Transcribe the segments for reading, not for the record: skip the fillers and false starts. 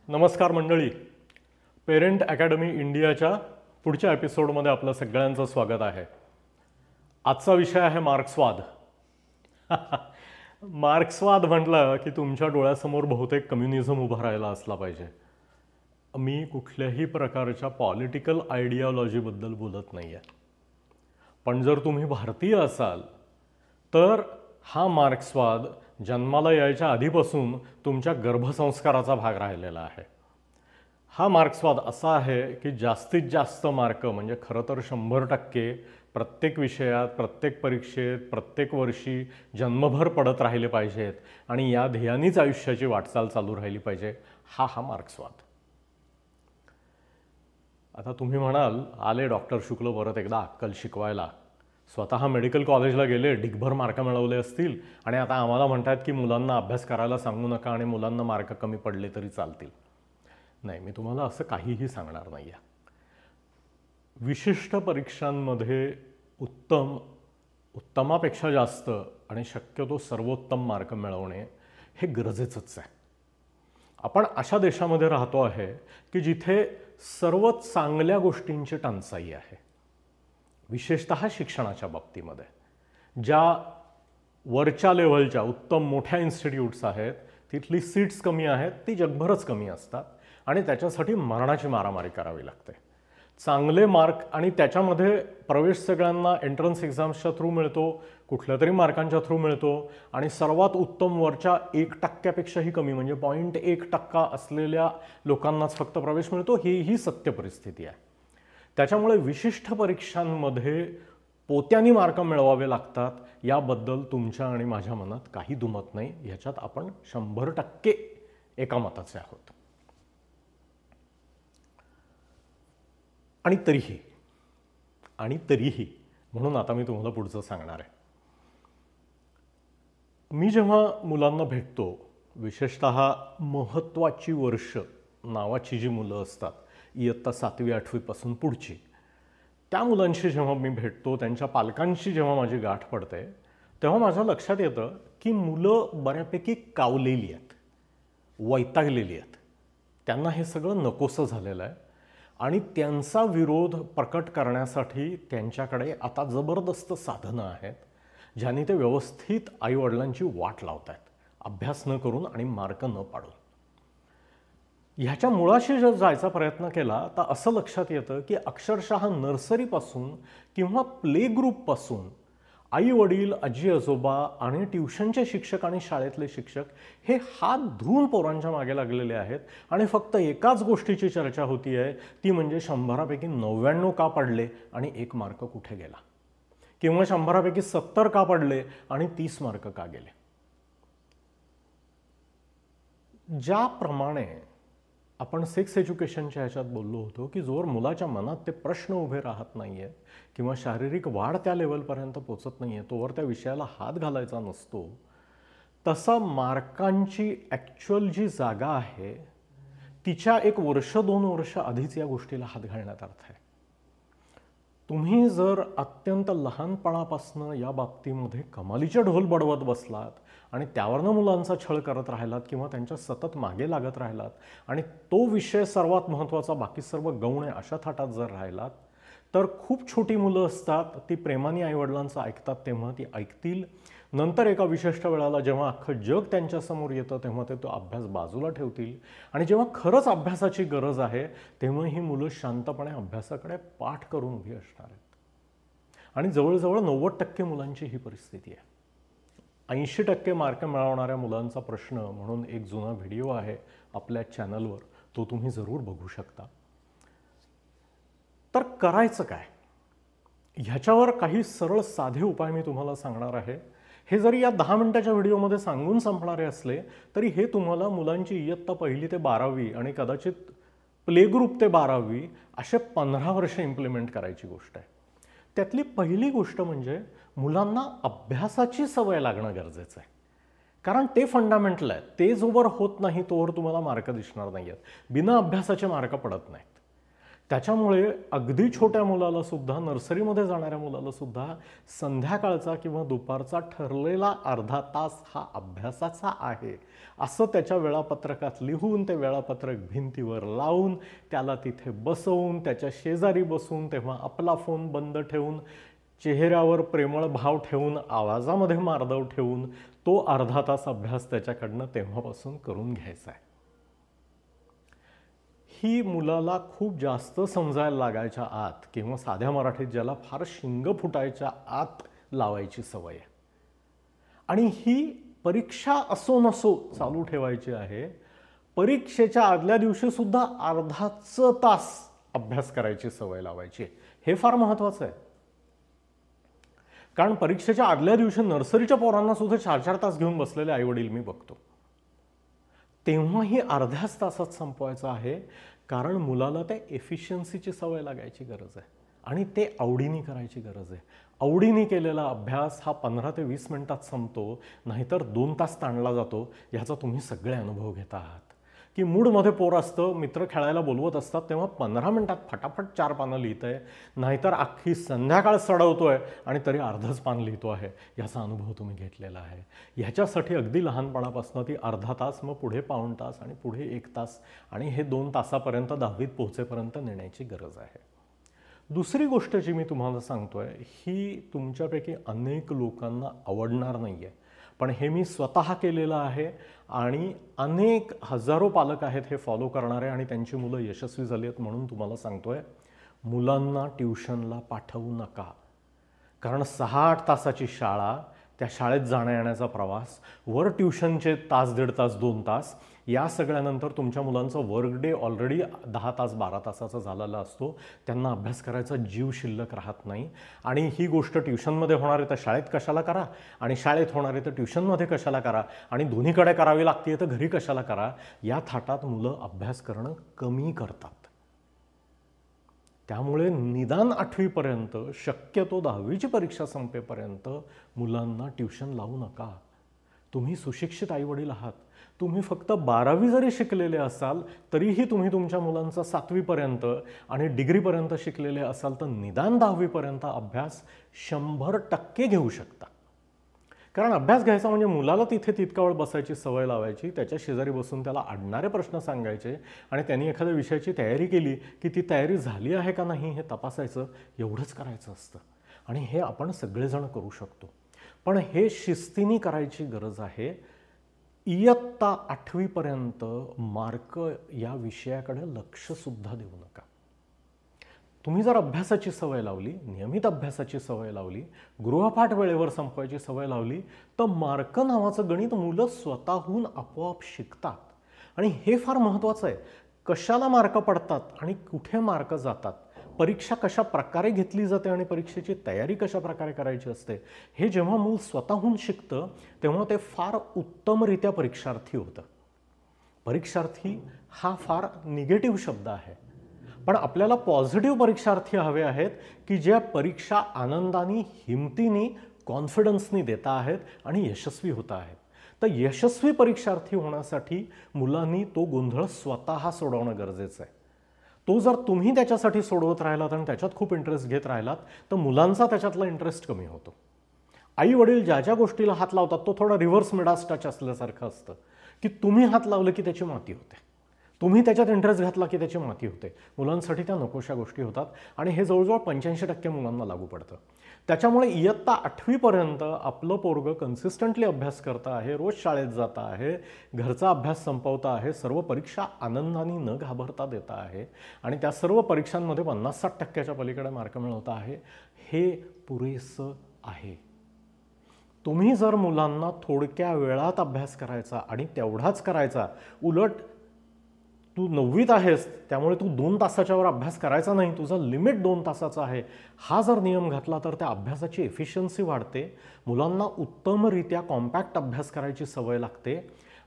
नमस्कार मंडळी. Parent academy इंडियाच्या पुढच्या एपिसोडमध्ये आपलं सगळ्यांचं स्वागत आहे. आजचा विषय आहे मार्क्सवाद. मार्क्सवाद म्हटलं की तुमच्या डोळ्यासमोर बहुतेक कम्युनिझम उभा राहिला असला पाहिजे. मी कुठल्याही प्रकारच्या पॉलिटिकल आयडिओलॉजीबद्दल बोलत नाही आहे, पण जर तुम्ही भारतीय असाल तर हा मार्क्सवाद जन्माला यायच्या आधीपासून तुमच्या गर्भसंस्काराचा भाग राहिलेला आहे. हा मार्क्सवाद असा आहे की जास्तीत जास्त मार्क म्हणजे खरं तर 100% प्रत्येक विषयात, प्रत्येक परीक्षेत, प्रत्येक वर्षी जन्मभर पडत राहिले पाहिजेत आणि या ध्येयानेच आयुष्याची वाटचाल चालू राहिली पाहिजे. हा मार्क्सवाद. आता तुम्ही म्हणाल, आले डॉक्टर शुक्ल परत एकदा अक्कल शिकवायला. स्वतः मेडिकल कॉलेजला गेले, ढिगभर मार्क मिळवले असतील आणि आता आम्हाला म्हणतात की मुलांना अभ्यास करायला सांगू नका आणि मुलांना मार्क कमी पडले तरी चालतील. नाही, मी तुम्हाला असं काहीही सांगणार नाही आहे. विशिष्ट परीक्षांमध्ये उत्तमापेक्षा जास्त आणि शक्यतो सर्वोत्तम मार्क मिळवणे हे गरजेचंच आहे. आपण अशा देशामध्ये राहतो आहे की जिथे सर्व चांगल्या गोष्टींची टंचाई आहे, विशेषतः शिक्षणाच्या बाबतीमध्ये. ज्या वरच्या लेव्हलच्या उत्तम मोठ्या इन्स्टिट्यूट्स आहेत तिथली सीट्स कमी आहेत, ती जगभरच कमी असतात आणि त्याच्यासाठी मरणाची मारामारी करावी लागते. चांगले मार्क आणि त्याच्यामध्ये प्रवेश सगळ्यांना एंट्रन्स एक्झाम्सच्या थ्रू मिळतो, कुठल्या तरी मार्कांच्या थ्रू मिळतो आणि सर्वात उत्तम वरच्या 1%पेक्षाही कमी म्हणजे 0.1% असलेल्या लोकांनाच फक्त प्रवेश मिळतो. ही सत्य परिस्थिती आहे. त्याच्यामुळे विशिष्ट परीक्षांमध्ये पोत्यांनी मार्क मिळवावे लागतात याबद्दल तुमच्या आणि माझ्या मनात काही दुमत नाही. ह्याच्यात आपण 100% एका मताचे आहोत. आणि तरीही म्हणून आता मी तुम्हाला पुढचं सांगणार आहे. मी जेव्हा मुलांना भेटतो, विशेषतः महत्त्वाची वर्ष नावाची जी मुलं असतात, इयत्ता 7वी 8वी पासून पुढची, त्या मुलांशी जेव्हा मी भेटतो, त्यांच्या पालकांशी जेव्हा माझी गाठ पडते, तेव्हा माझ्या लक्षात येतं की मुलं बऱ्यापैकी कावलेली आहेत, वैतागलेली आहेत. त्यांना हे सगळं नकोसं झालेलं आहे आणि त्यांचा विरोध प्रकट करण्यासाठी त्यांच्याकडे आता जबरदस्त साधनं आहेत, ज्याने ते व्यवस्थित आईवडिलांची वाट लावत आहेत, अभ्यास न करून आणि मार्क न पाडून. ह्याच्या मुळाशी जर जायचा प्रयत्न केला तर असं लक्षात येतं की अक्षरशः नर्सरीपासून किंवा प्ले ग्रुपपासून आई वडील, आजी आजोबा आणि ट्युशनचे शिक्षक आणि शाळेतले शिक्षक हे हात धुवून पोरांच्या मागे लागलेले आहेत आणि फक्त एकाच गोष्टीची चर्चा होती आहे, ती म्हणजे 100पैकी 99 का पडले आणि 1 मार्क कुठे गेला, किंवा 100पैकी 70 का पडले आणि 30 मार्क का गेले. ज्याप्रमाणे आपण सेक्स एज्युकेशनच्या ह्याच्यात बोललो होतो की जोवर मुलाच्या मनात ते प्रश्न उभे राहत नाही आहेत किंवा शारीरिक वाढ त्या लेवलपर्यंत पोचत नाही आहे, तोवर त्या विषयाला हात घालायचा नसतो. तसा मार्कांची ॲक्च्युअल जी जागा आहे तिच्या 1 वर्ष 2 वर्ष आधीच या गोष्टीला हात घालण्यात अर्थ आहे. तुम्ही जर अत्यंत लहानपणापासून या बाबतीमध्ये कमालीचे ढोल बडवत बसलात आणि त्यावरनं मुलांचा छळ करत राहिलात किंवा त्यांच्या सतत मागे लागत राहिलात आणि तो विषय सर्वात महत्त्वाचा, बाकी सर्व गौण आहे अशा थाटात जर राहिलात, तर खूप छोटी मुलं असतात, ती प्रेमाने आईवडिलांचं ऐकतात तेव्हा ती ऐकतील. नंतर एका विशिष्ट वेळाला जेव्हा अख्खं जग त्यांच्यासमोर येतं तेव्हा ते तो अभ्यास बाजूला ठेवतील आणि जेव्हा खरंच अभ्यासाची गरज आहे तेव्हा ही मुलं शांतपणे अभ्यासाकडे पाठ करून उभी असणार आहेत. आणि जवळजवळ 90% मुलांची ही परिस्थिती आहे. 80% मार्क मिळवणाऱ्या मुलांचा प्रश्न म्हणून एक जुना व्हिडिओ आहे आपल्या चॅनलवर, तो तुम्ही जरूर बघू शकता. तर करायचं काय, ह्याच्यावर काही सरळ साधे उपाय मी तुम्हाला सांगणार आहे. हे जरी या 10 मिनिटाच्या व्हिडिओमध्ये सांगून संपणारे असले तरी हे तुम्हाला मुलांची इयत्ता 1ली ते 12वी आणि कदाचित प्ले ग्रुप ते 12वी असे 15 वर्ष इम्प्लिमेंट करायची गोष्ट आहे. त्यातली पहिली गोष्ट म्हणजे मुलांना अभ्यासाची सवय लागणं गरजेचं आहे. कारण ते फंडामेंटल आहे. ते जोवर होत नाही तोवर तुम्हाला मार्क दिसणार नाही आहेत. बिना अभ्यासाचे मार्क पडत नाहीत. त्याच्यामुळे अगदी छोट्या मुलाला सुद्धा, नर्सरीमध्ये जाणाऱ्या मुलाला सुद्धा संध्याकाळचा किंवा दुपारचा ठरलेला अर्धा तास हा अभ्यासाचा आहे असं त्याच्या वेळापत्रकात लिहून, ते वेळापत्रक भिंतीवर लावून, त्याला तिथे बसवून, त्याच्या शेजारी बसून, तेव्हा आपला फोन बंद ठेवून, चेहऱ्यावर प्रेमळ भाव ठेवून, आवाजामध्ये मार्दव ठेवून तो अर्धा तास अभ्यास त्याच्याकडनं तेव्हापासून करून घ्यायचा आहे. ही मुलाला खूप जास्त समजायला लागायच्या आत किंवा साध्या मराठीत ज्याला फार शिंग फुटायच्या आत लावायची सवय आहे. आणि ही परीक्षा असो नसो चालू ठेवायची आहे. परीक्षेच्या आदल्या दिवशी सुद्धा अर्धाच तास अभ्यास करायची सवय लावायची. हे फार महत्त्वाचं आहे. कारण परीक्षेच्या आदल्या दिवशी नर्सरीच्या पोरांना सुद्धा 4-4 तास घेऊन बसलेले आईवडील मी बघतो. तेव्हाही अर्ध्याच तासात संपवायचं आहे. कारण मुलाला त्या एफिशियन्सीची सवय लागायची गरज आहे आणि ते आवडीने करायची गरज आहे. आवडीने केलेला अभ्यास हा 15 ते 20 मिनिटात संपतो, नाहीतर 2 तास ताणला जातो. याचा तुम्ही सगळे अनुभव घेता आहात की मूडमध्ये पोर असतं, मित्र खेळायला बोलवत असतात, तेव्हा 15 मिनिटात फटाफट 4 पानं लिहितंय, नाहीतर अख्खी संध्याकाळ सडवतोय आणि तरी अर्धच पान लिहितो आहे. याचा अनुभव तुम्ही घेतलेला आहे. ह्याच्यासाठी अगदी लहानपणापासून ती अर्धा तास, मग पुढे पाऊण तास आणि पुढे 1 तास आणि हे 2 तासापर्यंत 10वीत पोहोचेपर्यंत नेण्याची गरज आहे. दुसरी गोष्ट जी मी तुम्हाला सांगतोय ही तुमच्यापैकी अनेक लोकांना आवडणार नाही आहे, पण हे मी स्वतः केलेलं आहे आणि अनेक हजारो पालक आहेत हे फॉलो करणारे आणि त्यांची मुलं यशस्वी झाली आहेत म्हणून तुम्हाला सांगतोय. मुलांना ट्युशनला पाठवू नका. कारण 6-8 तासाची शाळा, त्या शाळेत जाण्या येण्याचा प्रवास, वर ट्युशनचे तास, 1.5 तास, 2 तास, या सगळ्यानंतर तुमच्या मुलांचं वर्क डे ऑलरेडी 10 तास 12 तासाचा झालेला असतो. त्यांना अभ्यास करायचा जीव शिल्लक राहत नाही. आणि ही गोष्ट ट्युशनमध्ये होणार आहे तर शाळेत कशाला करा, आणि शाळेत होणार आहे तर ट्युशनमध्ये कशाला करा, आणि दोन्हीकडे करावी लागते तर घरी कशाला करा. या थाटात मुलं अभ्यास करणं कमी करतात. त्यामुळे निदान 8वीपर्यंत, शक्यतो 10वीची परीक्षा संपेपर्यंत मुलांना ट्युशन लावू नका. तुम्ही सुशिक्षित आईवडील आहात. तुम्ही फक्त 12वी जरी शिकलेले असाल तरीही तुम्ही तुमच्या मुलांचा 7वीपर्यंत आणि डिग्रीपर्यंत शिकलेले असाल तर निदान 10वीपर्यंत अभ्यास 100% घेऊ शकता. कारण अभ्यास घ्यायचा म्हणजे मुलाला तिथे तितका वेळ बसायची सवय लावायची, त्याच्या शेजारी बसून त्याला अडणारे प्रश्न सांगायचे आणि त्यांनी एखाद्या विषयाची तयारी केली की ती तयारी झाली आहे का नाही हे तपासायचं. एवढंच करायचं असतं आणि हे आपण सगळेजण करू शकतो. पण हे शिस्तीने करायची गरज आहे. इयत्ता 8वीपर्यंत मार्क या विषयाकडे लक्षसुद्धा देऊ नका. तुम्ही जर अभ्यासाची सवय लावली, नियमित अभ्यासाची सवय लावली, गृहपाठ वेळेवर संपवायची सवय लावली तर मार्क नावाचं गणित मुलं स्वतःहून आपोआप शिकतात. आणि हे फार महत्त्वाचं आहे. कशाला मार्क पडतात आणि कुठे मार्क जातात, परीक्षा कशा प्रकारे घेतली जाते आणि परीक्षेची तयारी कशा प्रकारे करायची असते, हे जेव्हा मूल स्वतःहून शिकतं तेव्हा ते फार उत्तमरित्या परीक्षार्थी होतं. परीक्षार्थी हा फार निगेटिव्ह शब्द आहे, पण आपल्याला पॉझिटिव्ह परीक्षार्थी हवे आहेत की ज्या परीक्षा आनंदाने, हिमतीने, कॉन्फिडन्सनी देता आहेत आणि यशस्वी होता आहेत. तर यशस्वी परीक्षार्थी होण्यासाठी मुलांनी तो गोंधळ स्वतः सोडवणं गरजेचं आहे. तो जर तुम्ही त्याच्यासाठी सोडवत राहिलात आणि त्याच्यात खूप इंटरेस्ट घेत राहिलात तर मुलांचा त्याच्यातला इंटरेस्ट कमी होतो. आई वडील ज्या ज्या गोष्टीला हात लावतात तो थोडा रिव्हर्स मिडास टच असल्यासारखं असतं की तुम्ही हात लावलं की त्याची माती होते, तुम्ही त्याच्यात इंटरेस्ट घातला की त्याची माती होते. मुलांसाठी त्या नकोशा गोष्टी होतात आणि हे जवळजवळ 85% मुलांना लागू पडतं. त्याच्यामुळे इयत्ता 8वीपर्यंत आपलं पोरगं कन्सिस्टंटली अभ्यास करता आहे, रोज शाळेत जाता आहे, घरचा अभ्यास संपवता आहे, सर्व परीक्षा आनंदाने न घाबरता देता आहे आणि त्या सर्व परीक्षांमध्ये 50-60% पलीकडे मार्क मिळवता आहे. हे पुरेसं आहे. तुम्ही जर मुलांना थोडक्या वेळात अभ्यास करायचा आणि तेवढाच करायचा, उलट तू 9वीत आहेस त्यामुळे तू 2 तासाच्या वर अभ्यास करायचा नाही, तुझा लिमिट 2 तासाचा आहे, हा जर नियम घातला तर त्या अभ्यासाची एफिशियन्सी वाढते. मुलांना उत्तमरित्या कॉम्पॅक्ट अभ्यास करायची सवय लागते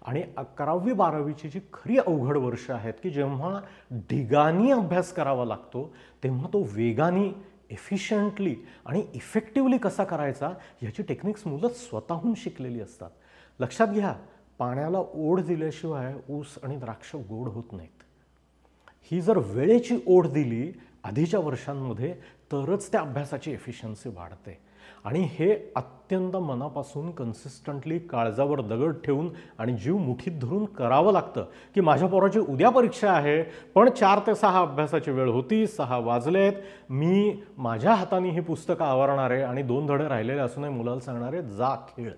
आणि 11वी 12वीची जी खरी अवघड वर्ष आहेत की जेव्हा ढिगानी अभ्यास करावा लागतो तेव्हा तो वेगाने, एफिशियंटली आणि इफेक्टिव्हली कसा करायचा याची टेक्निक्स मुलं स्वतःहून शिकलेली असतात. लक्षात घ्या, पाण्याला ओढ दिल्याशिवाय ऊस आणि द्राक्ष गोड होत नाहीत. ही जर वेळेची ओढ दिली आधीच्या वर्षांमध्ये तरच त्या अभ्यासाची एफिशियन्सी वाढते. आणि हे अत्यंत मनापासून कन्सिस्टंटली काळजावर दगड ठेवून आणि जीव मुठीत धरून करावं लागतं की माझ्या पोराची उद्या परीक्षा आहे, पण 4 ते 6 अभ्यासाची वेळ होती, 6 वाजलेत, मी माझ्या हाताने ही पुस्तकं आवरणार आहे आणि 2 धडे राहिलेले असूनही मुलाला सांगणार आहे जा खेळ.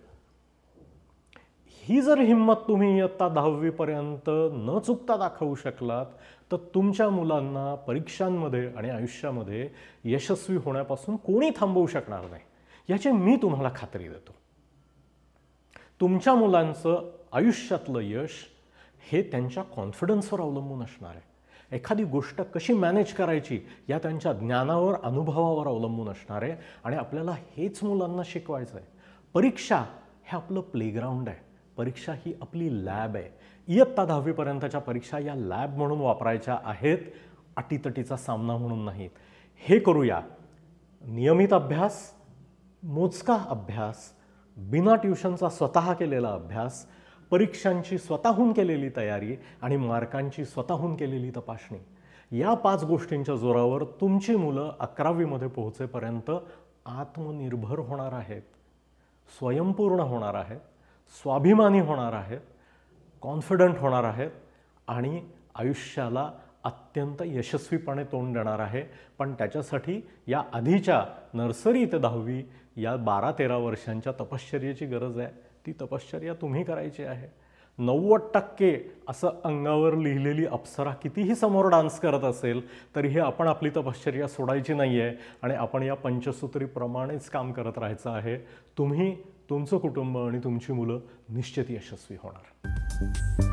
ही जर हिंमत तुम्ही इयत्ता 10वी पर्यंत न चुकता दाखवू शकलात तर तुमच्या मुलांना परीक्षांमध्ये आणि आयुष्यामध्ये यशस्वी होण्यापासून कोणी थांबवू शकणार नाही, याची मी तुम्हाला खात्री देतो. तुमच्या मुलांचं आयुष्यातलं यश हे त्यांच्या कॉन्फिडन्सवर अवलंबून असणार आहे. एखादी गोष्ट कशी मॅनेज करायची या त्यांच्या ज्ञानावर, अनुभवावर अवलंबून असणार आहे. आणि आपल्याला हेच मुलांना शिकवायचं आहे. परीक्षा हे आपलं प्लेग्राऊंड आहे, परीक्षा ही आपली लॅब आहे. इयत्ता 10वी पर्यंतच्या परीक्षा या लॅब म्हणून वापरायच्या आहेत, अटीतटीचा सामना म्हणून नाहीत. हे करूया. नियमित अभ्यास, मोजका अभ्यास, बिना ट्युशनचा स्वतः केलेला अभ्यास, परीक्षांची स्वतःहून केलेली तयारी आणि मार्कांची स्वतःहून केलेली तपासणी, या 5 गोष्टींच्या जोरावर तुमची मुलं 11वीमध्ये पोहोचेपर्यंत आत्मनिर्भर होणार आहेत, स्वयंपूर्ण होणार आहेत, स्वाभिमानी होणार आहेत, कॉन्फिडंट होणार आहेत आणि आयुष्याला अत्यंत यशस्वीपणे तोंड देणार आहे. पण त्याच्यासाठी या आधीच्या नर्सरी ते 10वी या 12-13 वर्षांच्या तपश्चर्येची गरज आहे. ती तपश्चर्या तुम्ही करायची आहे. 90% असं अंगावर लिहिलेली अप्सरा कितीही समोर डान्स करत असेल तरीही आपण आपली तपश्चर्या सोडायची नाही आहे आणि आपण या पंचसूत्रीप्रमाणेच काम करत राहायचं आहे. तुम्ही, तुमचं कुटुंब आणि तुमची मुलं निश्चित यशस्वी होणार.